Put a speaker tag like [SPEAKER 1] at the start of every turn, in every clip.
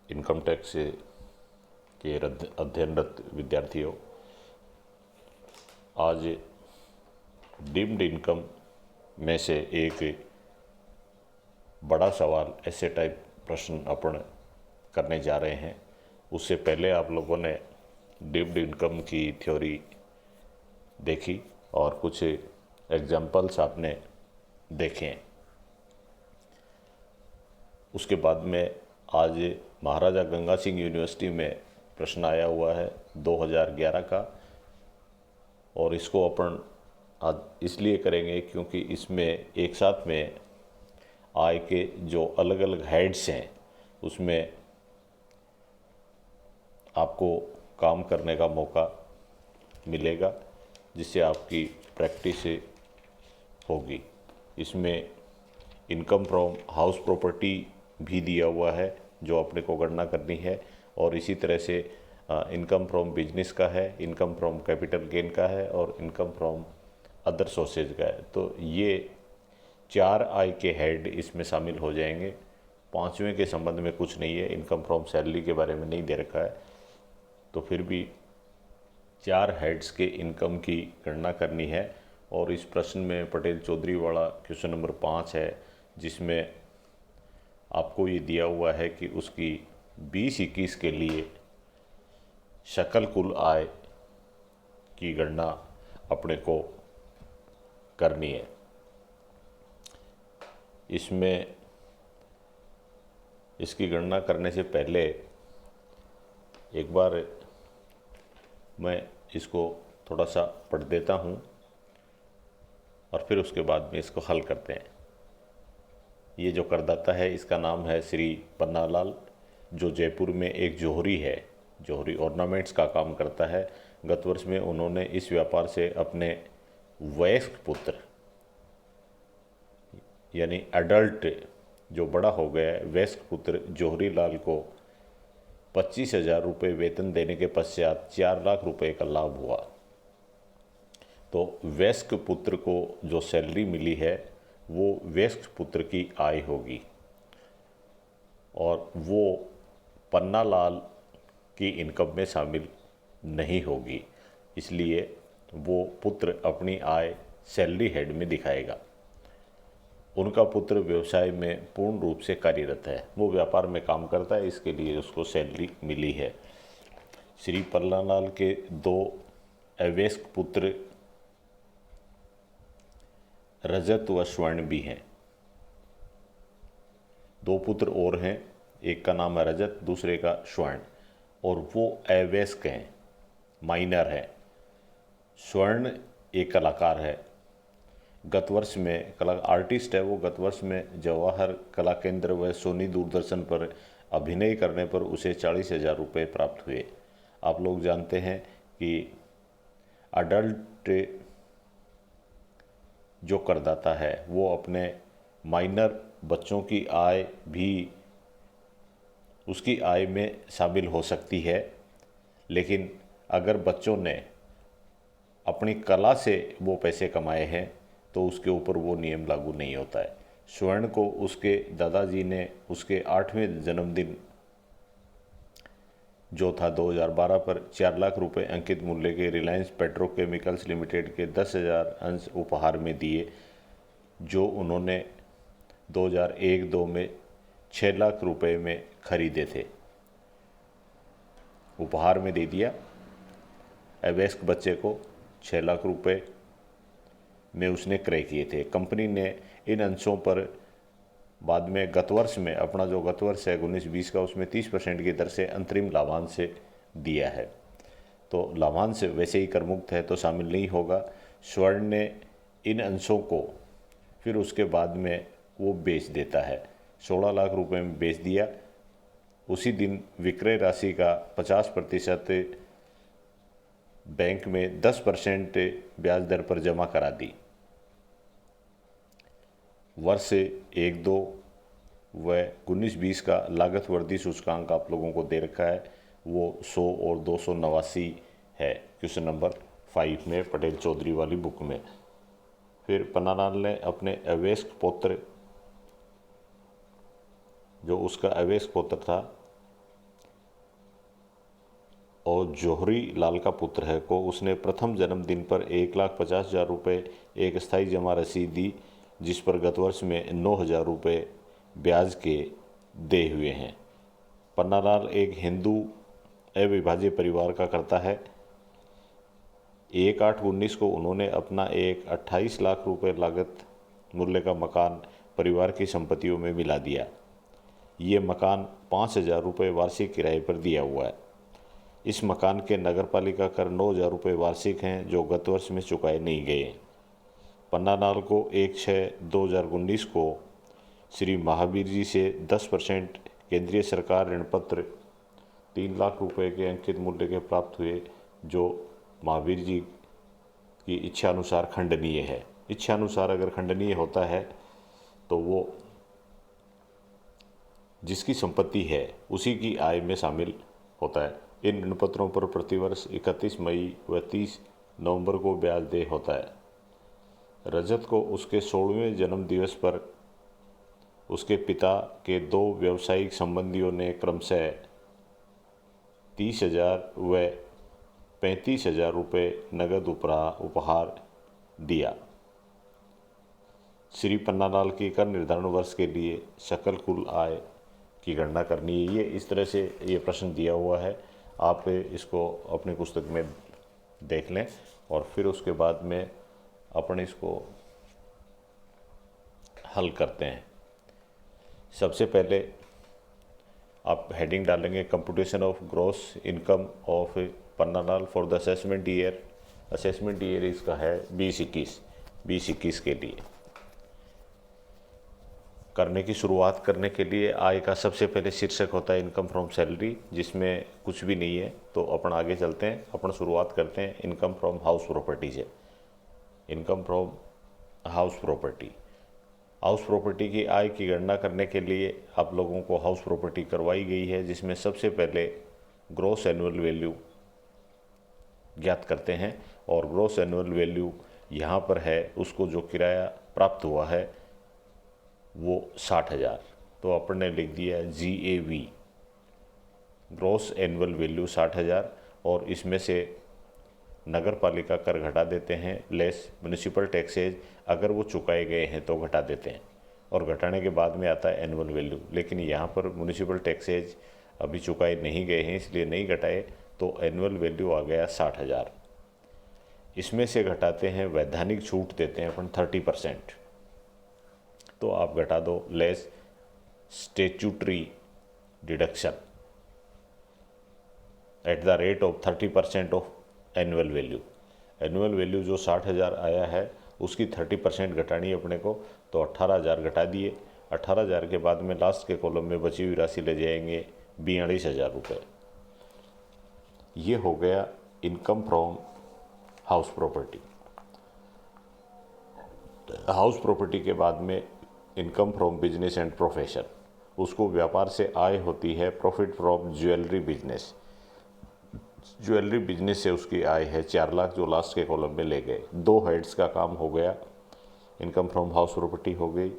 [SPEAKER 1] Income tax के अध्ययनरत विद्यार्थियों, आज डीम्ड इनकम में से एक बड़ा सवाल ऐसे टाइप प्रश्न अपन करने जा रहे हैं। उससे पहले आप लोगों ने डीम्ड इनकम की थ्योरी देखी और कुछ एग्जाम्पल्स आपने देखे हैं। उसके बाद में आज महाराजा गंगा सिंह यूनिवर्सिटी में प्रश्न आया हुआ है 2011 का, और इसको अपन आज इसलिए करेंगे क्योंकि इसमें एक साथ में आय के जो अलग अलग हेड्स हैं उसमें आपको काम करने का मौका मिलेगा, जिससे आपकी प्रैक्टिस होगी। इसमें इनकम फ्रॉम हाउस प्रॉपर्टी भी दिया हुआ है जो अपने को गणना करनी है, और इसी तरह से इनकम फ्रॉम बिजनेस का है, इनकम फ्रॉम कैपिटल गेन का है और इनकम फ्रॉम अदर सोर्सेज का है। तो ये 4 आय के हेड इसमें शामिल हो जाएंगे। 5वें के संबंध में कुछ नहीं है, इनकम फ्रॉम सैलरी के बारे में नहीं दे रखा है, तो फिर भी 4 हेड्स के इनकम की गणना करनी है। और इस प्रश्न में पटेल चौधरी वाला क्वेश्चन नंबर 5 है, जिसमें आपको ये दिया हुआ है कि उसकी 20-21 के लिए सकल कुल आय की गणना अपने को करनी है। इसमें इसकी गणना करने से पहले एक बार मैं इसको थोड़ा सा पढ़ देता हूँ और फिर उसके बाद में इसको हल करते हैं। ये जो करदाता है इसका नाम है श्री पन्नालाल, जो जयपुर में एक जोहरी है, जोहरी ऑर्नामेंट्स का काम करता है। गत वर्ष में उन्होंने इस व्यापार से अपने वयस्क पुत्र यानी एडल्ट जो बड़ा हो गया है वयस्क पुत्र जोहरी लाल को 25,000 रुपये वेतन देने के पश्चात 4 लाख रुपए का लाभ हुआ। तो वयस्क पुत्र को जो सैलरी मिली है वो वयस्क पुत्र की आय होगी, और वो पन्नालाल की इनकम में शामिल नहीं होगी, इसलिए वो पुत्र अपनी आय सैलरी हेड में दिखाएगा। उनका पुत्र व्यवसाय में पूर्ण रूप से कार्यरत है, वो व्यापार में काम करता है, इसके लिए उसको सैलरी मिली है। श्री पन्नालाल के 2 अवयस्क पुत्र रजत व स्वर्ण भी हैं। 2 पुत्र और हैं, एक का नाम है रजत, दूसरे का स्वर्ण, और वो अवयस्क हैं, माइनर है। स्वर्ण एक कलाकार है, गत वर्ष में कला आर्टिस्ट है वो। गत वर्ष में जवाहर कला केंद्र व सोनी दूरदर्शन पर अभिनय करने पर उसे 40,000 रुपये प्राप्त हुए। आप लोग जानते हैं कि अडल्ट जो करदाता है वो अपने माइनर बच्चों की आय भी उसकी आय में शामिल हो सकती है, लेकिन अगर बच्चों ने अपनी कला से वो पैसे कमाए हैं तो उसके ऊपर वो नियम लागू नहीं होता है। स्वर्ण को उसके दादाजी ने उसके 8वें जन्मदिन जो था 2012 पर 4 लाख रुपए अंकित मूल्य के रिलायंस पेट्रोकेमिकल्स लिमिटेड के 10,000 अंश उपहार में दिए, जो उन्होंने 2001-2 में 6 लाख रुपए में खरीदे थे। उपहार में दे दिया अवयस्क बच्चे को, 6 लाख रुपए में उसने क्रय किए थे। कंपनी ने इन अंशों पर बाद में गत वर्ष में अपना जो गत वर्ष है 19-20 का, उसमें 30% की दर से अंतरिम लाभांश दिया है। तो लाभांश वैसे ही करमुक्त है तो शामिल नहीं होगा। स्वर्ण ने इन अंशों को फिर उसके बाद में वो बेच देता है, 16 लाख रुपए में बेच दिया। उसी दिन विक्रय राशि का 50% बैंक में 10% ब्याज दर पर जमा करा दी। वर्ष 1-2 व 19-20 का लागत वर्धी सूचकांक आप लोगों को दे रखा है, वो 100 और 289 है क्वेश्चन नंबर 5 में पटेल चौधरी वाली बुक में। फिर पन्नालाल ने अपने अवयस्क पुत्र, जो उसका अवयस्क पुत्र था, और जौहरी लाल का पुत्र है को उसने प्रथम जन्मदिन पर 1,50,000 रुपये एक स्थायी जमा रसीद दी, जिस पर गत वर्ष में 9,000 रुपये ब्याज के दे हुए हैं। पन्नालाल एक हिंदू अविभाज्य परिवार का करता है। 1/8/19 को उन्होंने अपना एक 28 लाख रुपए लागत मूल्य का मकान परिवार की संपत्तियों में मिला दिया। ये मकान 5,000 रुपये वार्षिक किराए पर दिया हुआ है। इस मकान के नगरपालिका कर 9,000 रुपये वार्षिक हैं, जो गत वर्ष में चुकाए नहीं गए। पन्नालाल को 1/6/2019 को श्री महावीर जी से 10% केंद्रीय सरकार ऋण पत्र 3 लाख रुपए के अंकित मूल्य के प्राप्त हुए, जो महावीर जी की इच्छा अनुसार खंडनीय है। इच्छा अनुसार अगर खंडनीय होता है तो वो जिसकी संपत्ति है उसी की आय में शामिल होता है। इन ऋण पत्रों पर प्रतिवर्ष 31 मई व 30 नवंबर को ब्याज देय होता है। रजत को उसके 16वें जन्म दिवस पर उसके पिता के 2 व्यावसायिक संबंधियों ने क्रमशः 30,000 व 35,000 रुपये नगद उपहार दिया। श्री पन्नालाल की कर निर्धारण वर्ष के लिए सकल कुल आय की गणना करनी है। ये इस तरह से ये प्रश्न दिया हुआ है, आप इसको अपनी पुस्तक में देख लें और फिर उसके बाद में अपन इसको हल करते हैं। सबसे पहले आप हेडिंग डालेंगे computation of gross income of Pannalal for the assessment year. Assessment year इसका है 2021 के लिए। करने की शुरुआत करने के लिए आय का सबसे पहले शीर्षक होता है इनकम फ्रॉम सैलरी, जिसमें कुछ भी नहीं है। तो अपन आगे चलते हैं, अपन शुरुआत करते हैं इनकम फ्रॉम हाउस प्रॉपर्टी से। Income from house property, house property की आय की गणना करने के लिए आप लोगों को हाउस प्रॉपर्टी करवाई गई है, जिसमें सबसे पहले ग्रॉस एनुअल वैल्यू ज्ञात करते हैं। और ग्रॉस एनुअल वैल्यू यहाँ पर है, उसको जो किराया प्राप्त हुआ है वो 60,000। तो अपन ने लिख दिया GAV, ग्रॉस एनुअल वैल्यू 60,000। और इसमें से नगर पालिका कर घटा देते हैं, लेस म्यूनिसिपल टैक्सेज अगर वो चुकाए गए हैं तो घटा देते हैं, और घटाने के बाद में आता है एनुअल वैल्यू। लेकिन यहाँ पर म्यूनिसिपल टैक्सेज अभी चुकाए नहीं गए हैं, इसलिए नहीं घटाए, तो एनुअल वैल्यू आ गया 60,000। इसमें से घटाते हैं वैधानिक छूट देते हैं अपन 30%, तो आप घटा दो less statutory deduction at the rate of 30% of annual value. Annual value जो 60,000 आया है उसकी 30% घटानी है अपने को, तो 18,000 घटा दिए। 18,000 के बाद में लास्ट के कॉलम में बची हुई राशि ले जाएंगे 42,000 रुपये। ये हो गया income from house property. House property के बाद में income from business and profession, उसको व्यापार से आय होती है। Profit from jewellery business, jewellery business से उसकी आय है 4 लाख, जो लास्ट के कॉलम में ले गए। 2 हेड्स का काम हो गया, इनकम फ्रॉम हाउस प्रॉपर्टी हो गई,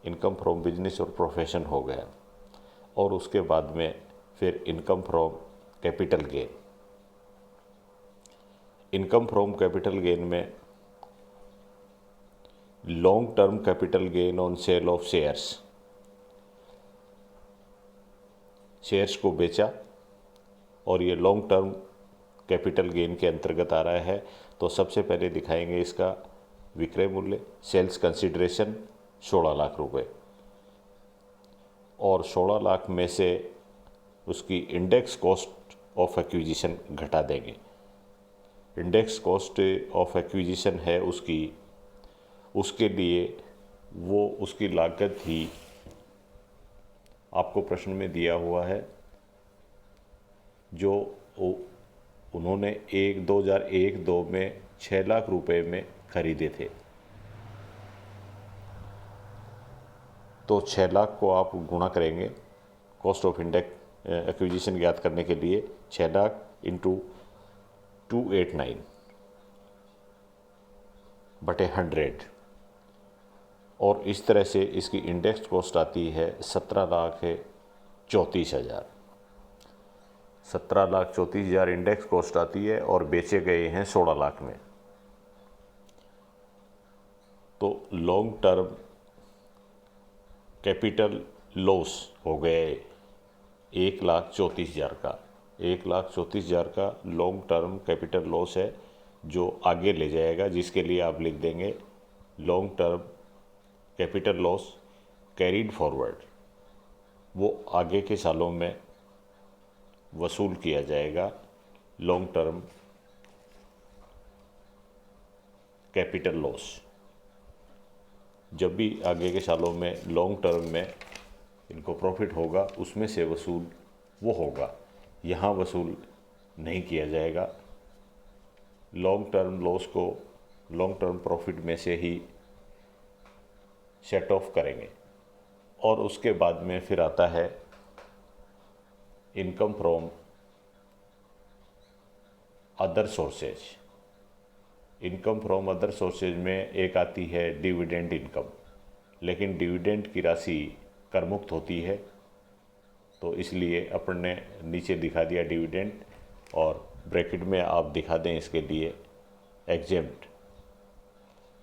[SPEAKER 1] इनकम फ्रॉम बिजनेस और प्रोफेशन हो गया। और उसके बाद में फिर income from capital gain. Income from capital gain में long term capital gain on sale of shares को बेचा, और ये लॉन्ग टर्म कैपिटल गेन के अंतर्गत आ रहा है। तो सबसे पहले दिखाएंगे इसका विक्रय मूल्य, सेल्स कंसिडरेशन 16 लाख रुपए, और 16 लाख में से उसकी इंडेक्स कॉस्ट ऑफ एक्विजिशन घटा देंगे। इंडेक्स कॉस्ट ऑफ एक्विजिशन है उसकी, उसके लिए वो उसकी लागत ही आपको प्रश्न में दिया हुआ है, जो उन्होंने 2001-2 में 6 लाख रुपए में खरीदे थे। तो 6 लाख को आप गुणा करेंगे कॉस्ट ऑफ इंडेक्स एक्विजिशन ज्ञात करने के लिए, 6 लाख इंटू 289/100, और इस तरह से इसकी इंडेक्स कॉस्ट आती है 17,34,000। 17,34,000 इंडेक्स कॉस्ट आती है और बेचे गए हैं 16 लाख में। तो लॉन्ग टर्म कैपिटल लॉस हो गए 1,34,000 का। 1,34,000 का लॉन्ग टर्म कैपिटल लॉस है जो आगे ले जाएगा, जिसके लिए आप लिख देंगे long term capital loss carried forward. वो आगे के सालों में वसूल किया जाएगा लॉन्ग टर्म कैपिटल लॉस। जब भी आगे के सालों में लॉन्ग टर्म में इनको प्रॉफिट होगा उसमें से वसूल वो होगा, यहाँ वसूल नहीं किया जाएगा। लॉन्ग टर्म लॉस को लॉन्ग टर्म प्रॉफिट में से ही सेट ऑफ करेंगे। और उसके बाद में फिर आता है income from other sources. Income from other sources में एक आती है डिविडेंड इनकम, लेकिन डिविडेंड की राशि कर मुक्त होती है, तो इसलिए अपन ने नीचे दिखा दिया डिविडेंड और ब्रैकेट में आप दिखा दें इसके लिए एग्जेम्प्ट,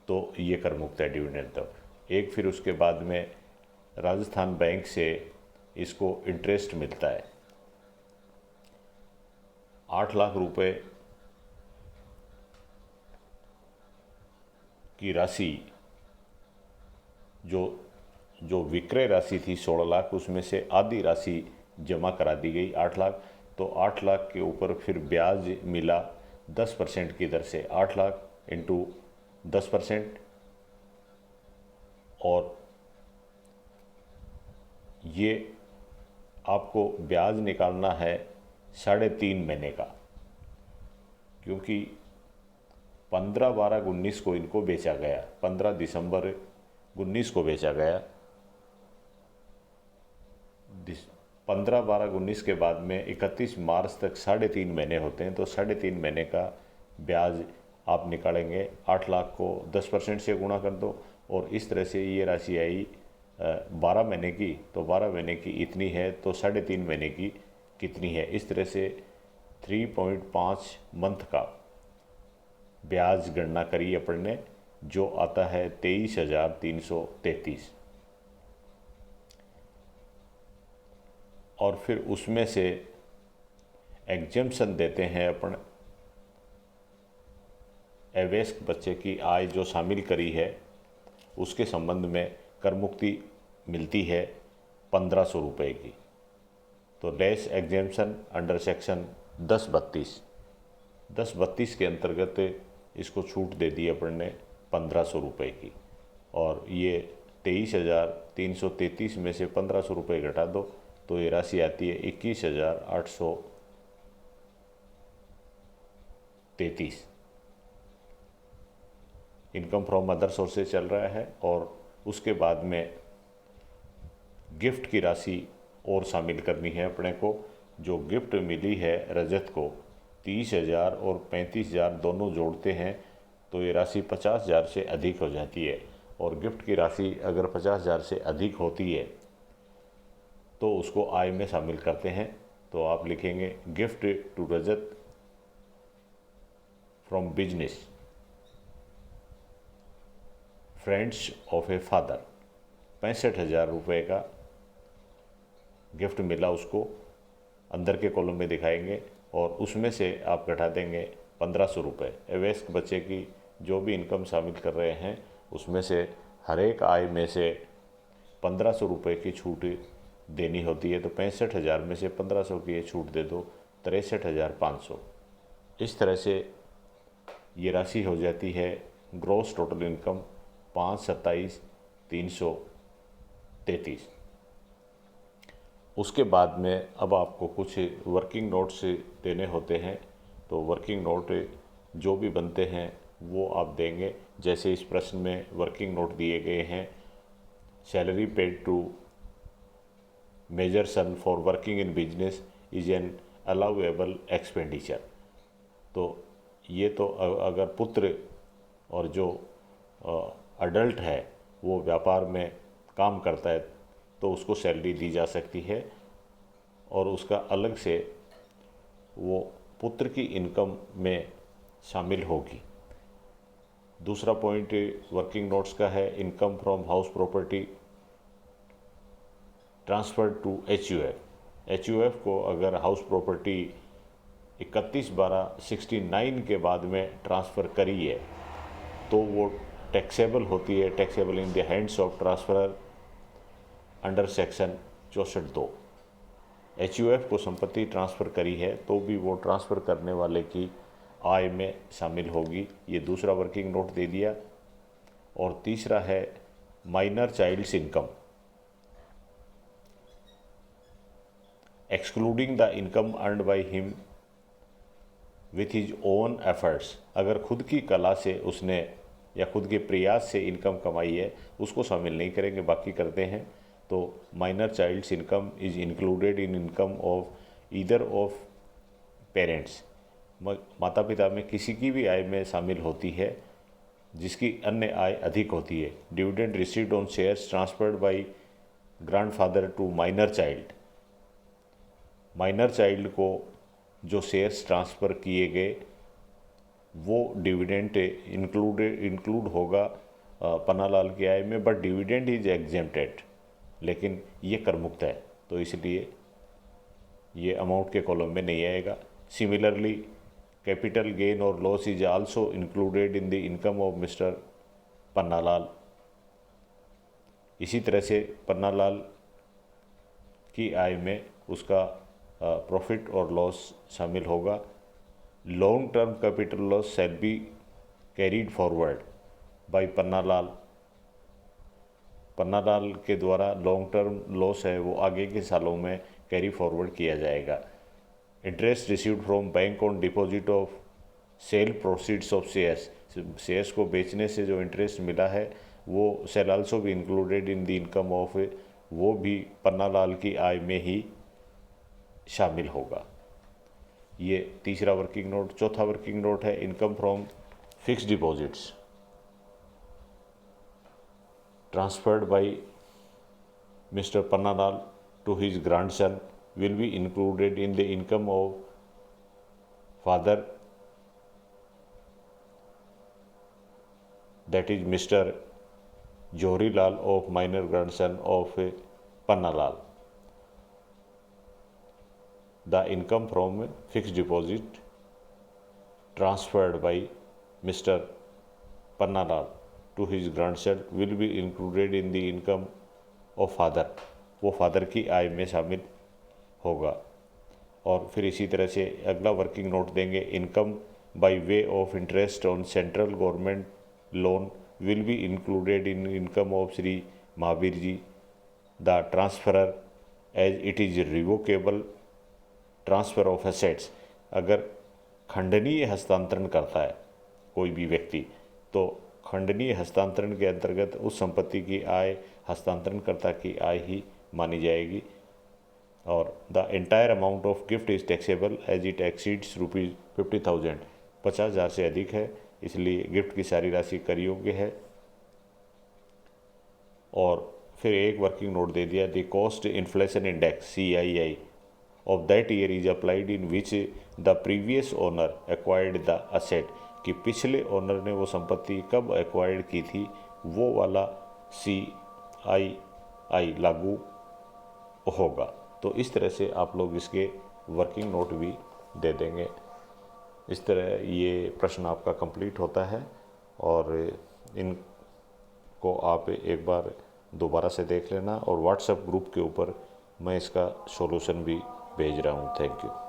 [SPEAKER 1] तो ये कर मुक्त है डिविडेंड तब। एक फिर उसके बाद में राजस्थान बैंक से इसको इंटरेस्ट मिलता है 8 लाख रुपए की राशि, जो विक्रय राशि थी 16 लाख, उसमें से आधी राशि जमा करा दी गई 8 लाख। तो 8 लाख के ऊपर फिर ब्याज मिला 10% की दर से, 8 लाख इंटू 10%। और ये आपको ब्याज निकालना है 3.5 महीने का, क्योंकि 15/12/19 को इनको बेचा गया, 15 दिसंबर 19 को बेचा गया। 15/12/19 के बाद में 31 मार्च तक 3.5 महीने होते हैं, तो 3.5 महीने का ब्याज आप निकालेंगे। 8 लाख को 10% से गुणा कर दो और इस तरह से ये राशि आई 12 महीने की, तो 12 महीने की इतनी है, तो 3.5 महीने की कितनी है। इस तरह से 3.5 मंथ का ब्याज गणना करी अपन ने, जो आता है 23,333। और फिर उसमें से एग्जेम्पशन देते हैं अपन, अवयस्क बच्चे की आय जो शामिल करी है उसके संबंध में कर मुक्ति मिलती है 1,500 रुपये की। तो लेस एग्जेम्पशन अंडर सेक्शन 1032 के अंतर्गत इसको छूट दे दी अपन ने 1,500 रुपये की। और ये 23,333 में से 1,500 रुपये घटा दो तो ये राशि आती है 21,833। इनकम फ्रॉम अदर सोर्सेज चल रहा है। और उसके बाद में गिफ्ट की राशि और शामिल करनी है अपने को। जो गिफ्ट मिली है रजत को 30,000 और 35,000 दोनों जोड़ते हैं तो ये राशि 50,000 से अधिक हो जाती है। और गिफ्ट की राशि अगर 50,000 से अधिक होती है तो उसको आय में शामिल करते हैं। तो आप लिखेंगे gift to Rajat from business friends of a father, 65,000 रुपये का गिफ्ट मिला, उसको अंदर के कॉलम में दिखाएंगे और उसमें से आप घटा देंगे 1,500 रुपये। अवयस्क बच्चे की जो भी इनकम शामिल कर रहे हैं उसमें से हर एक आय में से 1,500 रुपये की छूट देनी होती है। तो 65,000 में से 1,500 की ये छूट दे दो, 63,500। इस तरह से ये राशि हो जाती है ग्रॉस टोटल इनकम 5,27,333। उसके बाद में अब आपको कुछ वर्किंग नोट्स देने होते हैं। तो वर्किंग नोट जो भी बनते हैं वो आप देंगे। जैसे इस प्रश्न में वर्किंग नोट दिए गए हैं, salary paid to major son for working in business is an allowable expenditure. तो ये तो अगर पुत्र और जो अडल्ट है वो व्यापार में काम करता है तो उसको सैलरी दी जा सकती है और उसका अलग से वो पुत्र की इनकम में शामिल होगी। दूसरा पॉइंट वर्किंग नोट्स का है, income from house property transfer to HUF। HUF को अगर हाउस प्रॉपर्टी 31/12/69 के बाद में ट्रांसफ़र करी है तो वो टैक्सेबल होती है, taxable in the hands of transferor under section 64(2)। HUF को संपत्ति ट्रांसफ़र करी है तो भी वो ट्रांसफ़र करने वाले की आय में शामिल होगी। ये दूसरा वर्किंग नोट दे दिया। और तीसरा है minor child's income excluding the income earned by him with his own efforts. अगर खुद की कला से उसने या खुद के प्रयास से इनकम कमाई है उसको शामिल नहीं करेंगे, बाकी करते हैं। तो minor child's income is included in income of either of parents. माता पिता में किसी की भी आय में शामिल होती है जिसकी अन्य आय अधिक होती है। Dividend received on shares transferred by grandfather to minor child. Minor child को जो शेयर्स ट्रांसफ़र किए गए वो डिविडेंड इंक्लूड होगा पन्नालाल की आय में, बट डिविडेंड इज एग्जेम्प्टेड, लेकिन ये कर मुक्त है तो इसलिए ये अमाउंट के कॉलम में नहीं आएगा। सिमिलरली कैपिटल गेन और loss is also included in the income of mister Pannalal. इसी तरह से पन्नालाल की आय में उसका प्रॉफिट और लॉस शामिल होगा। Long term capital loss shall be carried forward bye Pannalal. Pannalal के द्वारा लॉन्ग टर्म लॉस है वो आगे के सालों में कैरी फॉरवर्ड किया जाएगा। Interest received from bank on deposit of sale proceeds of shares. Shares को बेचने से जो इंटरेस्ट मिला है वो shall also be included in the income of, वो भी पन्नालाल की आय में ही शामिल होगा। ये तीसरा वर्किंग नोट। चौथा वर्किंग नोट है income from fixed deposits transferred by mister Pannalal to his grandson will be included in the income of father, that is Mr. Johri Lal of minor grandson of Pannalal. The income from fixed deposit transferred by Mr. Pannalal to his grandson will be included in the income of father। वो father की आय में शामिल होगा। और फिर इसी तरह से अगला वर्किंग नोट देंगे, income by way of interest on central government loan will be included in income of Shri Mahavir ji the transferor as it is revocable transfer of assets. अगर खंडनीय हस्तांतरण करता है कोई भी व्यक्ति तो खंडनीय हस्तांतरण के अंतर्गत उस संपत्ति की आय हस्तांतरणकर्ता की आय ही मानी जाएगी। और the entire amount of gift is taxable as it exceeds ₹50,000। 50,000 से अधिक है इसलिए गिफ्ट की सारी राशि कर योग्य है। और फिर एक वर्किंग नोट दे दिया, the cost inflation index CII of that year is applied in which the previous owner acquired the asset. कि पिछले ओनर ने वो संपत्ति कब एक्वायर्ड की थी वो वाला CII लागू होगा। तो इस तरह से आप लोग इसके वर्किंग नोट भी दे देंगे। इस तरह ये प्रश्न आपका कंप्लीट होता है और इनको आप एक बार दोबारा से देख लेना और व्हाट्सएप ग्रुप के ऊपर मैं इसका सॉल्यूशन भी भेज रहा हूँ। Thank you.